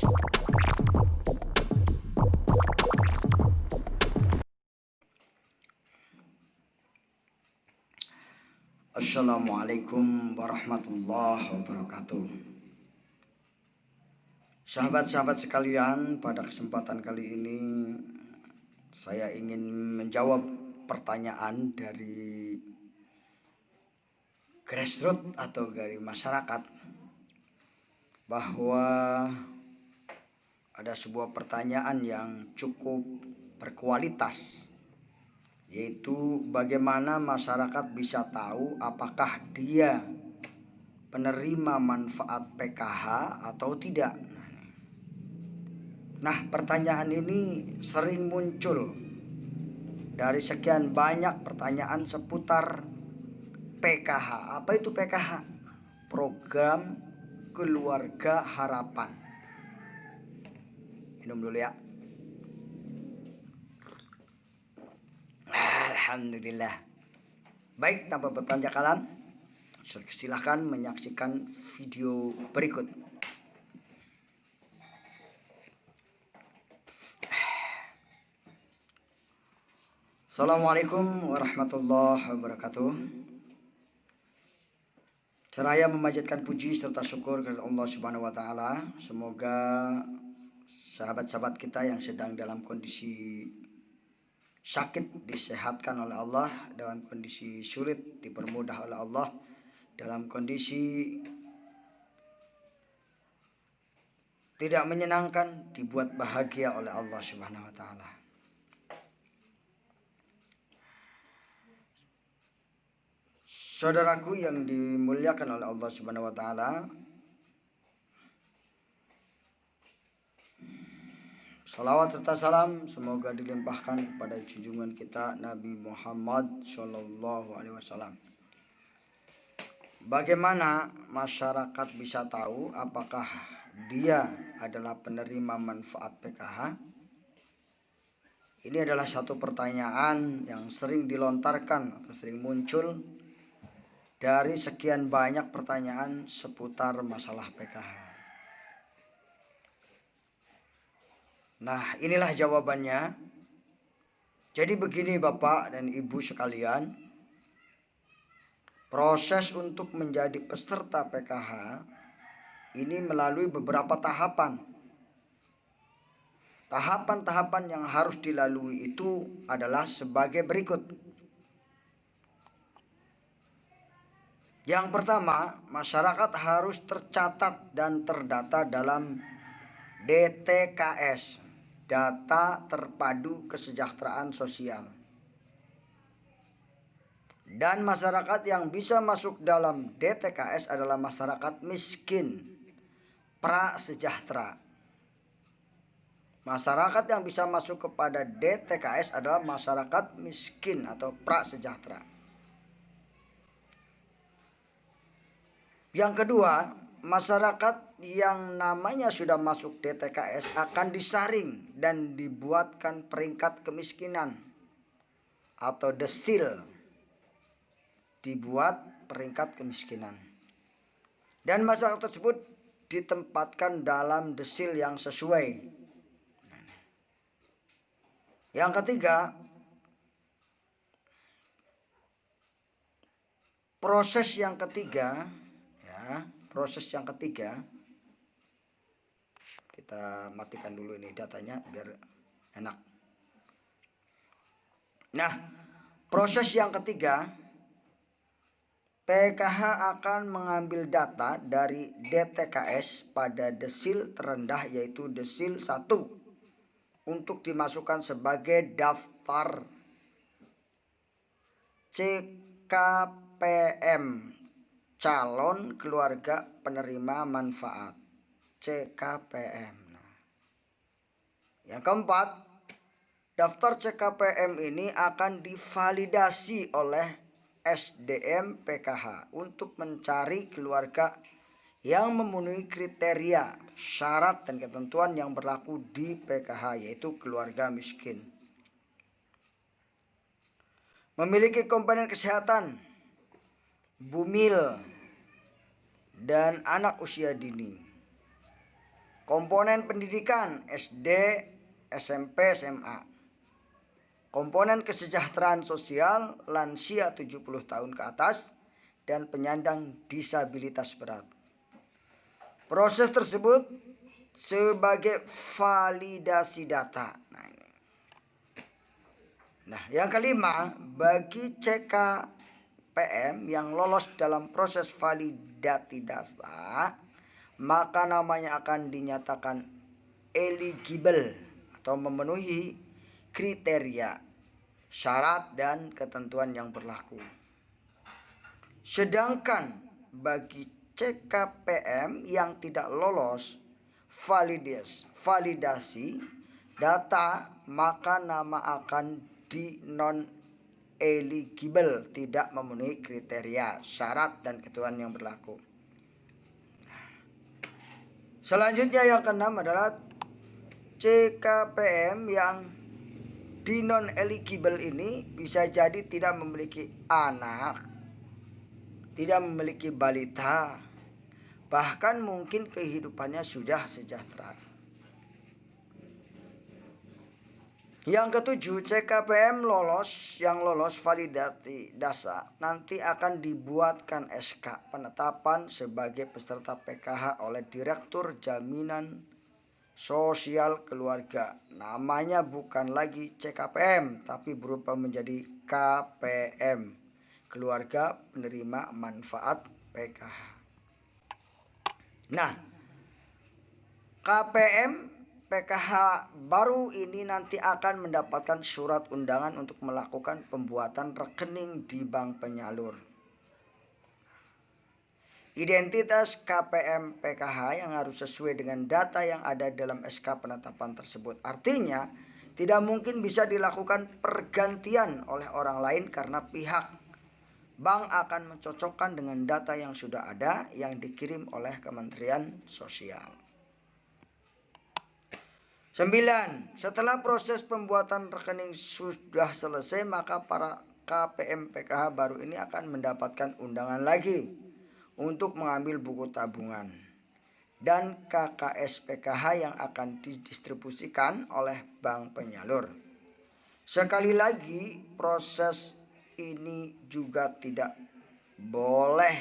Assalamualaikum warahmatullahi wabarakatuh. Sahabat-sahabat sekalian, pada kesempatan kali ini saya ingin menjawab pertanyaan dari grassroots atau dari masyarakat, bahwa ada sebuah pertanyaan yang cukup berkualitas, yaitu bagaimana masyarakat bisa tahu apakah dia penerima manfaat PKH atau tidak. Nah, pertanyaan ini sering muncul dari sekian banyak pertanyaan seputar PKH. Apa itu PKH? Program Keluarga Harapan. Minum dulu ya. Alhamdulillah. Baik, tanpa berpanjang kalam, silahkan menyaksikan video berikut. Assalamualaikum warahmatullahi wabarakatuh. Seraya memanjatkan puji serta syukur kepada Allah Subhanahu wa taala. Semoga sahabat-sahabat kita yang sedang dalam kondisi sakit disehatkan oleh Allah, dalam kondisi sulit dipermudah oleh Allah, dalam kondisi tidak menyenangkan dibuat bahagia oleh Allah Subhanahu wa taala. Saudaraku yang dimuliakan oleh Allah Subhanahu wa taala, salawat serta salam semoga dilimpahkan kepada junjungan kita Nabi Muhammad Shallallahu Alaihi Wasallam. Bagaimana masyarakat bisa tahu apakah dia adalah penerima manfaat PKH? Ini adalah satu pertanyaan yang sering dilontarkan atau sering muncul dari sekian banyak pertanyaan seputar masalah PKH. Nah, inilah jawabannya. Jadi begini Bapak dan Ibu sekalian, proses untuk menjadi peserta PKH ini melalui beberapa tahapan. Tahapan-tahapan yang harus dilalui itu adalah sebagai berikut. Yang pertama, masyarakat harus tercatat dan terdata dalam DTKS, Data Terpadu Kesejahteraan Sosial. Dan masyarakat yang bisa masuk dalam DTKS adalah masyarakat miskin, prasejahtera. Masyarakat yang bisa masuk kepada DTKS adalah masyarakat miskin atau prasejahtera. Yang kedua, masyarakat yang namanya sudah masuk DTKS akan disaring dan dibuatkan peringkat kemiskinan atau desil. Dibuat peringkat kemiskinan. Dan masyarakat tersebut ditempatkan dalam desil yang sesuai. Yang ketiga, proses yang ketiga, kita matikan dulu ini datanya biar enak. Nah, proses yang ketiga, PKH akan mengambil data dari DTKS pada desil terendah yaitu desil 1 untuk dimasukkan sebagai daftar CKPM, calon keluarga penerima manfaat, CKPM. Yang keempat, daftar CKPM ini akan divalidasi oleh SDM PKH untuk mencari keluarga yang memenuhi kriteria, syarat dan ketentuan yang berlaku di PKH, yaitu keluarga miskin, memiliki komponen kesehatan, bumil, dan anak usia dini. komponen pendidikan SD, SMP, SMA, komponen kesejahteraan sosial lansia 70 tahun ke atas, dan penyandang disabilitas berat. Proses tersebut sebagai validasi data. Nah, yang kelima, bagi CKPM yang lolos dalam proses validasi data, maka namanya akan dinyatakan eligible atau memenuhi kriteria, syarat, dan ketentuan yang berlaku. Sedangkan bagi CKPM yang tidak lolos validasi data, maka nama akan di non eligible, tidak memenuhi kriteria, syarat, dan ketentuan yang berlaku. Selanjutnya yang keenam adalah CKPM yang di non eligible ini bisa jadi tidak memiliki anak, tidak memiliki balita, bahkan mungkin kehidupannya sudah sejahtera. Yang ketujuh, CKPM yang lolos validasi data nanti akan dibuatkan SK penetapan sebagai peserta PKH oleh Direktur Jaminan Sosial Keluarga. Namanya bukan lagi CKPM, tapi berubah menjadi KPM, Keluarga Penerima Manfaat PKH. Nah, KPM PKH baru ini nanti akan mendapatkan surat undangan untuk melakukan pembuatan rekening di bank penyalur. Identitas KPM PKH yang harus sesuai dengan data yang ada dalam SK penetapan tersebut. Artinya, tidak mungkin bisa dilakukan pergantian oleh orang lain karena pihak bank akan mencocokkan dengan data yang sudah ada yang dikirim oleh Kementerian Sosial. 9. Setelah proses pembuatan rekening sudah selesai, maka para KPM PKH baru ini akan mendapatkan undangan lagi untuk mengambil buku tabungan dan KKS PKH yang akan didistribusikan oleh bank penyalur. Sekali lagi, proses ini juga tidak boleh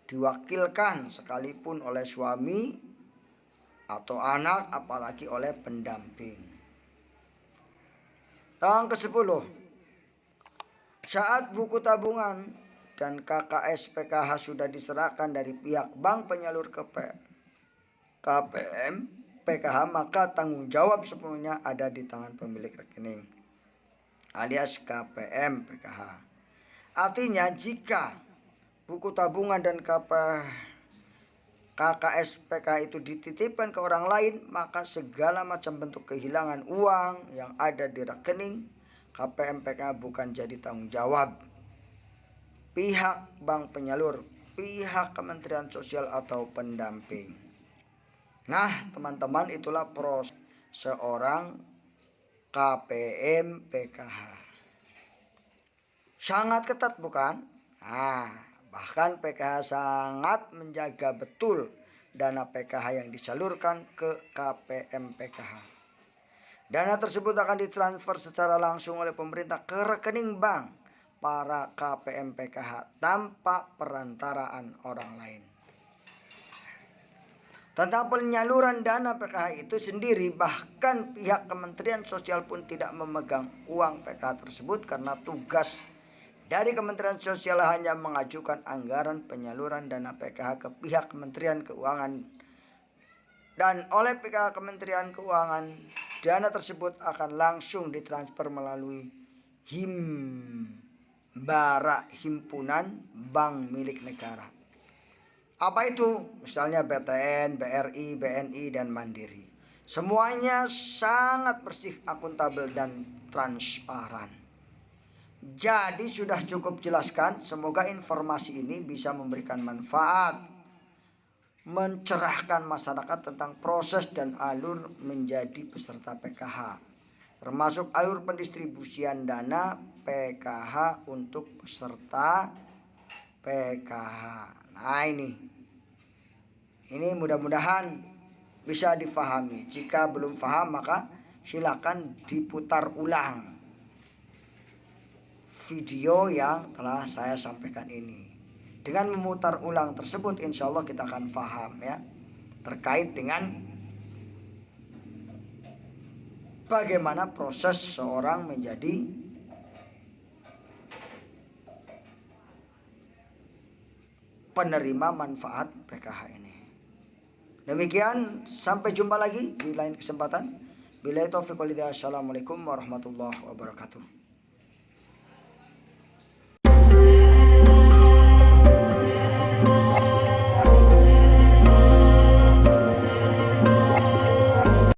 diwakilkan sekalipun oleh suami atau anak, apalagi oleh pendamping. Yang ke-10, saat buku tabungan dan KKS PKH sudah diserahkan dari pihak bank penyalur ke KPM PKH, maka tanggung jawab sepenuhnya ada di tangan pemilik rekening alias KPM PKH. Artinya, jika buku tabungan dan KKS PKH itu dititipkan ke orang lain, maka segala macam bentuk kehilangan uang yang ada di rekening KPM PKH bukan jadi tanggung jawab pihak bank penyalur, pihak Kementerian Sosial atau pendamping. Nah, teman-teman, itulah proses seorang KPM PKH. Sangat ketat, bukan? Bahkan PKH sangat menjaga betul dana PKH yang disalurkan ke KPM PKH. Dana tersebut akan ditransfer secara langsung oleh pemerintah ke rekening bank para KPM PKH tanpa perantaraan orang lain. Tentang penyaluran dana PKH itu sendiri, bahkan pihak Kementerian Sosial pun tidak memegang uang PKH tersebut karena tugas dari Kementerian Sosial hanya mengajukan anggaran penyaluran dana PKH ke pihak Kementerian Keuangan, dan oleh pihak Kementerian Keuangan dana tersebut akan langsung ditransfer melalui Himbara, himpunan bank milik negara. Apa itu? Misalnya BTN, BRI, BNI, dan Mandiri. Semuanya sangat bersih, akuntabel, dan transparan. Jadi sudah cukup jelaskan, semoga informasi ini bisa memberikan manfaat, mencerahkan masyarakat tentang proses dan alur menjadi peserta PKH, termasuk alur pendistribusian dana PKH untuk peserta PKH. Nah, ini mudah-mudahan bisa difahami. Jika belum paham maka silakan diputar ulang video yang telah saya sampaikan ini. Dengan memutar ulang tersebut insya Allah kita akan paham ya, terkait dengan bagaimana proses seorang menjadi penerima manfaat PKH ini. Demikian, sampai jumpa lagi di lain kesempatan. Billahi taufiq wal hidayah. Assalamualaikum warahmatullahi wabarakatuh.